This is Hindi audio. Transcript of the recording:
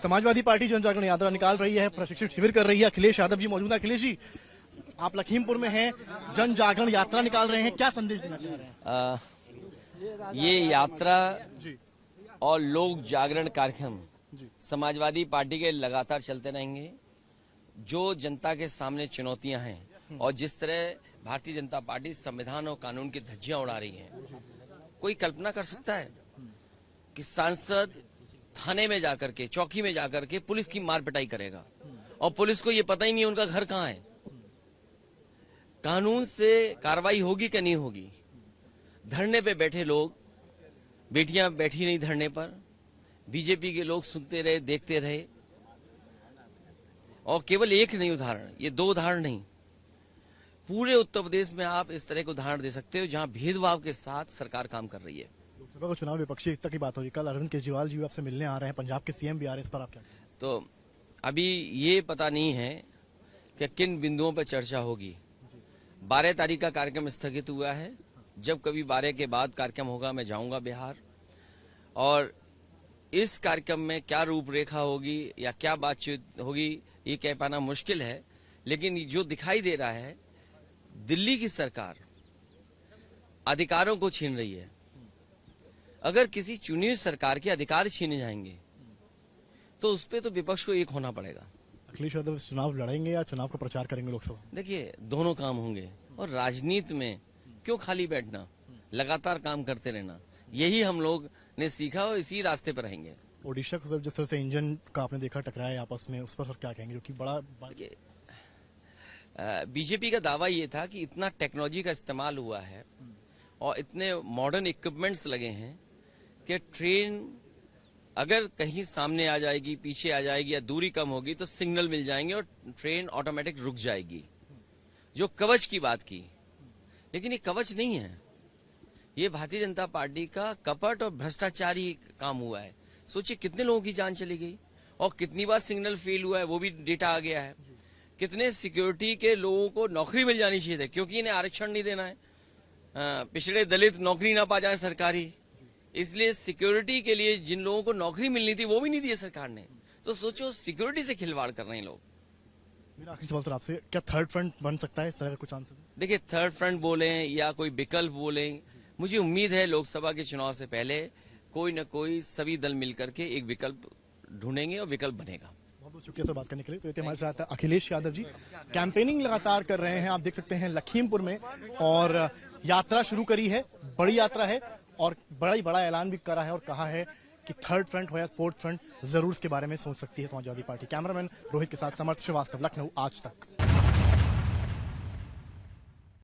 समाजवादी पार्टी जन जागरण यात्रा निकाल रही है, प्रशिक्षण शिविर कर रही है। अखिलेश यादव जी मौजूद है। अखिलेश जी, आप लखीमपुर में हैं, जन जागरण यात्रा निकाल रहे हैं, क्या संदेश देना चाह रहे हैं? ये यात्रा और लोक जागरण कार्यक्रम समाजवादी पार्टी के लगातार चलते रहेंगे। जो जनता के सामने चुनौतियां हैं और जिस तरह भारतीय जनता पार्टी संविधान और कानून की धज्जियां उड़ा रही है, कोई कल्पना कर सकता है कि सांसद थाने में जाकर के, चौकी में जाकर के पुलिस की मार पिटाई करेगा और पुलिस को ये पता ही नहीं उनका घर कहां है। कानून से कार्रवाई होगी कि नहीं होगी। धरने पे बैठे लोग, बेटियां बैठी नहीं धरने पर, बीजेपी के लोग सुनते रहे, देखते रहे। और केवल एक नहीं उदाहरण, ये 2 उदाहरण नहीं, पूरे उत्तर प्रदेश में आप इस तरह के उदाहरण दे सकते हो जहां भेदभाव के साथ सरकार काम कर रही है। लोकसभा का चुनाव विपक्षी एकता की बात हो रही, कल अरविंद केजरीवाल जी आपसे मिलने आ रहे हैं, पंजाब के सीएम भी आ रहे हैं, इस पर आप क्या कहें? तो अभी ये पता नहीं है कि किन बिंदुओं पर चर्चा होगी। 12 तारीख का कार्यक्रम स्थगित हुआ है। जब कभी 12 के बाद कार्यक्रम होगा मैं जाऊंगा बिहार, और इस कार्यक्रम में क्या रूपरेखा होगी या क्या बातचीत होगी ये कह पाना मुश्किल है। लेकिन जो दिखाई दे रहा है, दिल्ली की सरकार अधिकारों को छीन रही है। अगर किसी चुनी हुई सरकार के अधिकार छीने जाएंगे तो उस पर तो विपक्ष को एक होना पड़ेगा। अखिलेश यादव चुनाव लड़ेंगे या चुनाव का प्रचार करेंगे लोकसभा? देखिए, दोनों काम होंगे और राजनीति में क्यों खाली बैठना, लगातार काम करते रहना, यही हम लोग ने सीखा और इसी रास्ते पर रहेंगे। ओडिशा को जिस तरह से इंजन का आपने देखा टकराया आपस में, उस पर क्या कहेंगे, जो कि बड़ा बीजेपी का दावा ये था कि इतना टेक्नोलॉजी का इस्तेमाल हुआ है और इतने मॉडर्न इक्विपमेंट्स लगे हैं कि ट्रेन अगर कहीं सामने आ जाएगी, पीछे आ जाएगी या दूरी कम होगी तो सिग्नल मिल जाएंगे और ट्रेन ऑटोमेटिक रुक जाएगी। जो कवच की बात की, लेकिन ये कवच नहीं है, ये भारतीय जनता पार्टी का कपट और भ्रष्टाचारी काम हुआ है। सोचिए कितने लोगों की जान चली गई और कितनी बार सिग्नल फेल हुआ है, वो भी डेटा आ गया है। कितने सिक्योरिटी के लोगों को नौकरी मिल जानी चाहिए थी, क्योंकि इन्हें आरक्षण नहीं देना है, पिछड़े दलित नौकरी ना पा जाए सरकारी, इसलिए सिक्योरिटी के लिए जिन लोगों को नौकरी मिलनी थी वो भी नहीं दी सरकार ने। तो सोचो, सिक्योरिटी से खिलवाड़ कर रहे हैं लोग। मेरा आखिरी सवाल सर आपसे, क्या थर्ड फ्रंट बन सकता है, इस तरह का कुछ आंसर? देखिए, थर्ड फ्रंट बोले या कोई विकल्प बोले, मुझे उम्मीद है लोकसभा के चुनाव से पहले कोई न कोई सभी दल मिलकर के एक विकल्प ढूंढेंगे और विकल्प बनेगा। बहुत बहुत शुक्रिया सर बात करने के लिए। तो हमारे साथ अखिलेश यादव जी कैंपेनिंग लगातार कर रहे हैं, आप देख सकते हैं लखीमपुर में, और यात्रा शुरू करी है, बड़ी यात्रा है और बड़ा ऐलान भी करा है और कहा है कि थर्ड फ्रंट हो या फोर्थ फ्रंट जरूर इसके बारे में सोच सकती है समाजवादी पार्टी। कैमरामैन रोहित के साथ समर्थ श्रीवास्तव, लखनऊ आज तक।